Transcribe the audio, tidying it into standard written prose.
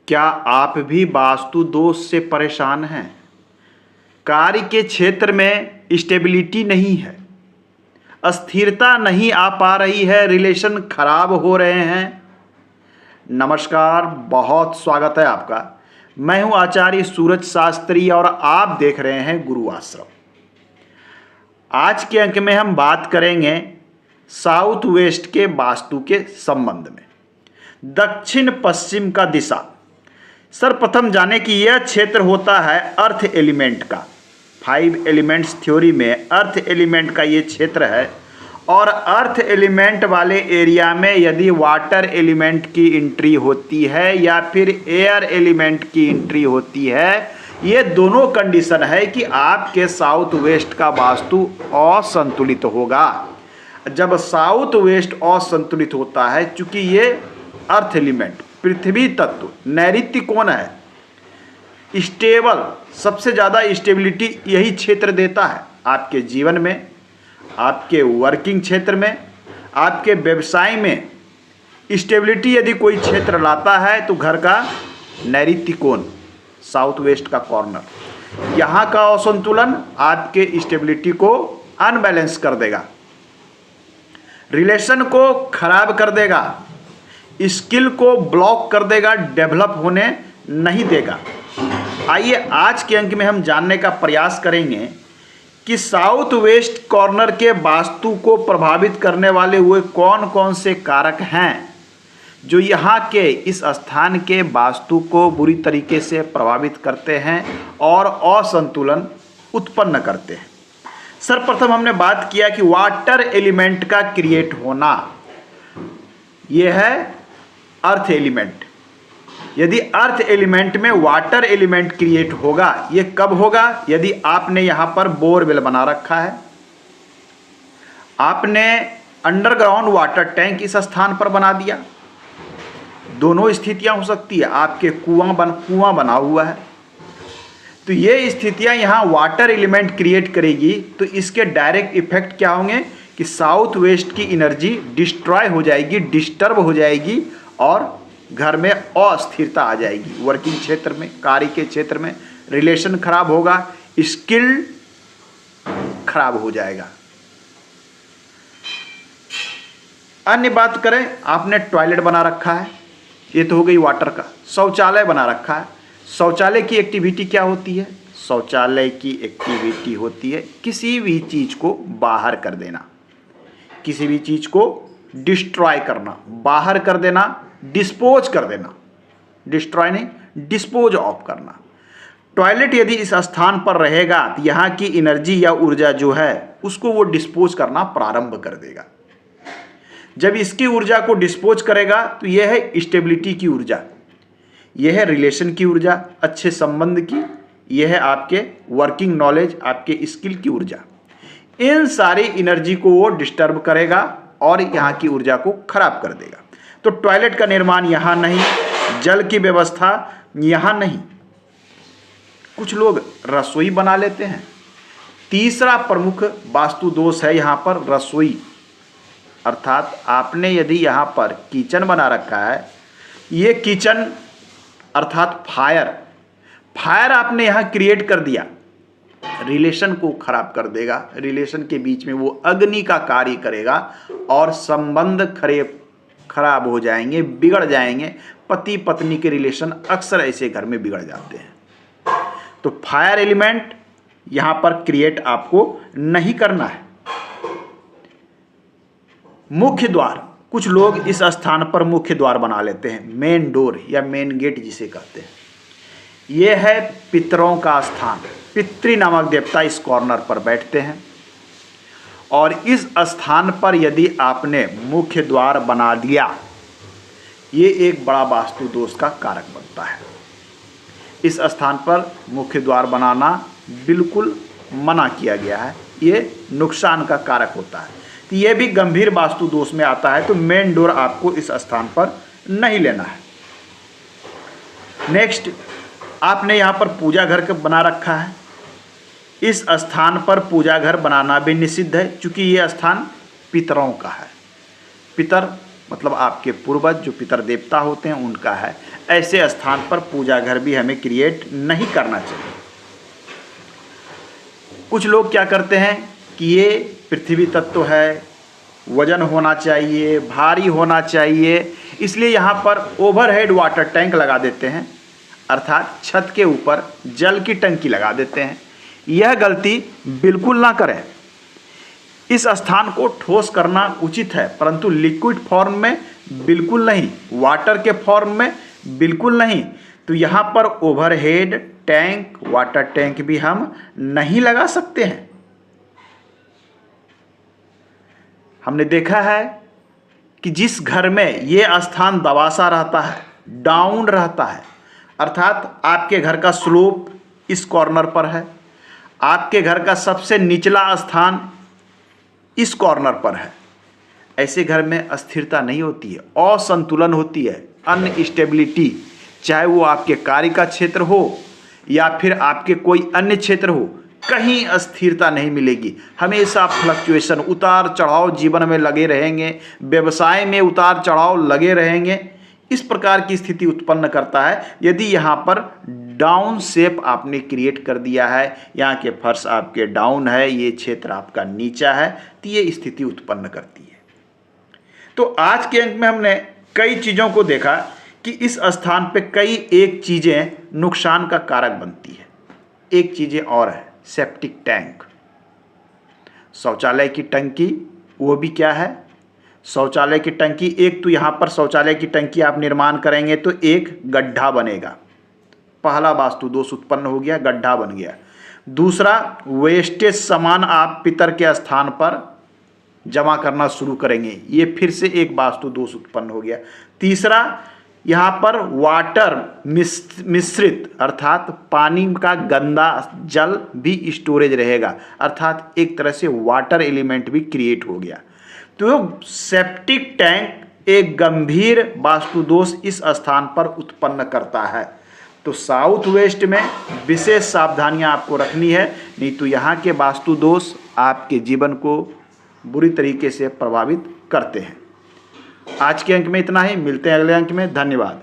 क्या आप भी वास्तु दोष से परेशान हैं? कार्य के क्षेत्र में स्टेबिलिटी नहीं है, अस्थिरता नहीं आ पा रही है, रिलेशन खराब हो रहे हैं। नमस्कार, बहुत स्वागत है आपका। मैं हूं आचार्य सूरज शास्त्री और आप देख रहे हैं गुरु आश्रम। आज के अंक में हम बात करेंगे साउथ वेस्ट के वास्तु के संबंध में। दक्षिण पश्चिम का दिशा। सर्वप्रथम जाने कि यह क्षेत्र होता है अर्थ एलिमेंट का। 5 एलिमेंट्स थ्योरी में अर्थ एलिमेंट का ये क्षेत्र है और अर्थ एलिमेंट वाले एरिया में यदि वाटर एलिमेंट की एंट्री होती है या फिर एयर एलिमेंट की एंट्री होती है, ये दोनों कंडीशन है कि आपके साउथ वेस्ट का वास्तु असंतुलित होगा। जब साउथ वेस्ट असंतुलित होता है, चूंकि ये अर्थ एलिमेंट पृथ्वी तत्व नैऋत्य कोण है, स्टेबल, सबसे ज़्यादा स्टेबिलिटी यही क्षेत्र देता है आपके जीवन में, आपके वर्किंग क्षेत्र में, आपके व्यवसाय में। स्टेबिलिटी यदि कोई क्षेत्र लाता है तो घर का नैऋत्य कोण, साउथ वेस्ट का कॉर्नर, यहाँ का असंतुलन आपके स्टेबिलिटी को अनबैलेंस कर देगा, रिलेशन को खराब कर देगा, स्किल को ब्लॉक कर देगा, डेवलप होने नहीं देगा। आइए आज के अंक में हम जानने का प्रयास करेंगे कि साउथ वेस्ट कॉर्नर के वास्तु को प्रभावित करने वाले हुए कौन कौन से कारक हैं जो यहाँ के इस स्थान के वास्तु को बुरी तरीके से प्रभावित करते हैं और असंतुलन उत्पन्न करते हैं। सर्वप्रथम हमने बात किया कि वाटर एलिमेंट का क्रिएट होना, यह है अर्थ एलिमेंट। यदि अर्थ एलिमेंट में वाटर एलिमेंट क्रिएट होगा, ये कब होगा? यदि आपने यहां पर बोरवेल बना रखा है, आपने अंडरग्राउंड वाटर टैंक इस स्थान पर बना दिया, दोनों स्थितियां हो सकती है। आपके कुआं बना हुआ है, तो ये स्थितियां यहां वाटर एलिमेंट क्रिएट करेगी, तो इसके डायरेक्ट इफेक्ट क्या होंगे कि साउथ वेस्ट की एनर्जी डिस्ट्रॉय हो जाएगी, डिस्टर्ब हो जाएगी और घर में अस्थिरता आ जाएगी। वर्किंग क्षेत्र में, कार्य के क्षेत्र में रिलेशन खराब होगा, स्किल खराब हो जाएगा। अन्य बात करें, आपने टॉयलेट बना रखा है, ये तो हो गई वाटर का। शौचालय बना रखा है, शौचालय की एक्टिविटी क्या होती है? शौचालय की एक्टिविटी होती है किसी भी चीज को बाहर कर देना, किसी भी चीज को डिस्ट्रॉय करना, बाहर कर देना, डिस्पोज कर देना, डिस्ट्रॉय नहीं, डिस्पोज ऑफ करना। टॉयलेट यदि इस स्थान पर रहेगा तो यहाँ की एनर्जी या ऊर्जा जो है उसको वो डिस्पोज करना प्रारंभ कर देगा। जब इसकी ऊर्जा को डिस्पोज करेगा तो यह है स्टेबिलिटी की ऊर्जा, यह है रिलेशन की ऊर्जा, अच्छे संबंध की, यह है आपके वर्किंग नॉलेज, आपके स्किल की ऊर्जा। इन सारी एनर्जी को वो डिस्टर्ब करेगा और यहाँ की ऊर्जा को खराब कर देगा। तो टॉयलेट का निर्माण यहाँ नहीं, जल की व्यवस्था यहाँ नहीं। कुछ लोग रसोई बना लेते हैं। तीसरा प्रमुख वास्तु दोष है यहाँ पर रसोई, अर्थात आपने यदि यहाँ पर किचन बना रखा है, ये किचन अर्थात फायर आपने यहाँ क्रिएट कर दिया, रिलेशन को खराब कर देगा, रिलेशन के बीच में वो अग्नि का कार्य करेगा और संबंध खराब हो जाएंगे, बिगड़ जाएंगे। पति पत्नी के रिलेशन अक्सर ऐसे घर में बिगड़ जाते हैं। तो फायर एलिमेंट यहां पर क्रिएट आपको नहीं करना है। मुख्य द्वार, कुछ लोग इस स्थान पर मुख्य द्वार बना लेते हैं, मेन डोर या मेन गेट जिसे कहते हैं। यह है पितरों का स्थान, पितृ नामक देवता इस कॉर्नर पर बैठते हैं और इस स्थान पर यदि आपने मुख्य द्वार बना दिया, ये एक बड़ा वास्तु दोष का कारक बनता है। इस स्थान पर मुख्य द्वार बनाना बिल्कुल मना किया गया है, ये नुकसान का कारक होता है, तो ये भी गंभीर वास्तु दोष में आता है। तो मेन डोर आपको इस स्थान पर नहीं लेना है। नेक्स्ट, आपने यहाँ पर पूजा घर बना रखा है, इस स्थान पर पूजा घर बनाना भी निषिद्ध है, क्योंकि ये स्थान पितरों का है। पितर मतलब आपके पूर्वज जो पितर देवता होते हैं उनका है। ऐसे स्थान पर पूजा घर भी हमें क्रिएट नहीं करना चाहिए। कुछ लोग क्या करते हैं कि ये पृथ्वी तत्व है, वजन होना चाहिए, भारी होना चाहिए, इसलिए यहाँ पर ओवरहेड वाटर टैंक लगा देते हैं, अर्थात छत के ऊपर जल की टंकी लगा देते हैं। यह गलती बिल्कुल ना करें। इस स्थान को ठोस करना उचित है, परंतु लिक्विड फॉर्म में बिल्कुल नहीं, वाटर के फॉर्म में बिल्कुल नहीं। तो यहाँ पर ओवरहेड टैंक, वाटर टैंक भी हम नहीं लगा सकते हैं। हमने देखा है कि जिस घर में ये स्थान दबासा रहता है, डाउन रहता है, अर्थात आपके घर का स्लोप इस कॉर्नर पर है, आपके घर का सबसे निचला स्थान इस कॉर्नर पर है, ऐसे घर में अस्थिरता नहीं होती है, असंतुलन होती है, अनस्टेबिलिटी। चाहे वो आपके कार्य का क्षेत्र हो या फिर आपके कोई अन्य क्षेत्र हो, कहीं अस्थिरता नहीं मिलेगी। हमेशा फ्लक्चुएशन, उतार चढ़ाव जीवन में लगे रहेंगे, व्यवसाय में उतार चढ़ाव लगे रहेंगे। इस प्रकार की स्थिति उत्पन्न करता है यदि यहाँ पर डाउन शेप आपने क्रिएट कर दिया है, यहाँ के फर्श आपके डाउन है, ये क्षेत्र आपका नीचा है, तो ये स्थिति उत्पन्न करती है। तो आज के अंक में हमने कई चीज़ों को देखा कि इस स्थान पे कई एक चीज़ें नुकसान का कारक बनती है। एक चीज़ें और है, सेप्टिक टैंक, शौचालय की टंकी, वो भी क्या है, शौचालय की टंकी। एक तो यहाँ पर शौचालय की टंकी आप निर्माण करेंगे तो एक गड्ढा बनेगा, पहला वास्तु दोष उत्पन्न हो गया, गड्ढा बन गया। दूसरा, वेस्टेज सामान आप पितर के स्थान पर जमा करना शुरू करेंगे, ये फिर से एक वास्तु दोष उत्पन्न हो गया। तीसरा, यहाँ पर वाटर मिश्रित अर्थात पानी का गंदा जल भी स्टोरेज रहेगा, अर्थात एक तरह से वाटर एलिमेंट भी क्रिएट हो गया। तो सेप्टिक टैंक एक गंभीर वास्तु दोष इस स्थान पर उत्पन्न करता है। तो साउथ वेस्ट में विशेष सावधानियां आपको रखनी है, नहीं तो यहाँ के वास्तु दोष आपके जीवन को बुरी तरीके से प्रभावित करते हैं। आज के अंक में इतना ही, मिलते हैं अगले अंक में। धन्यवाद।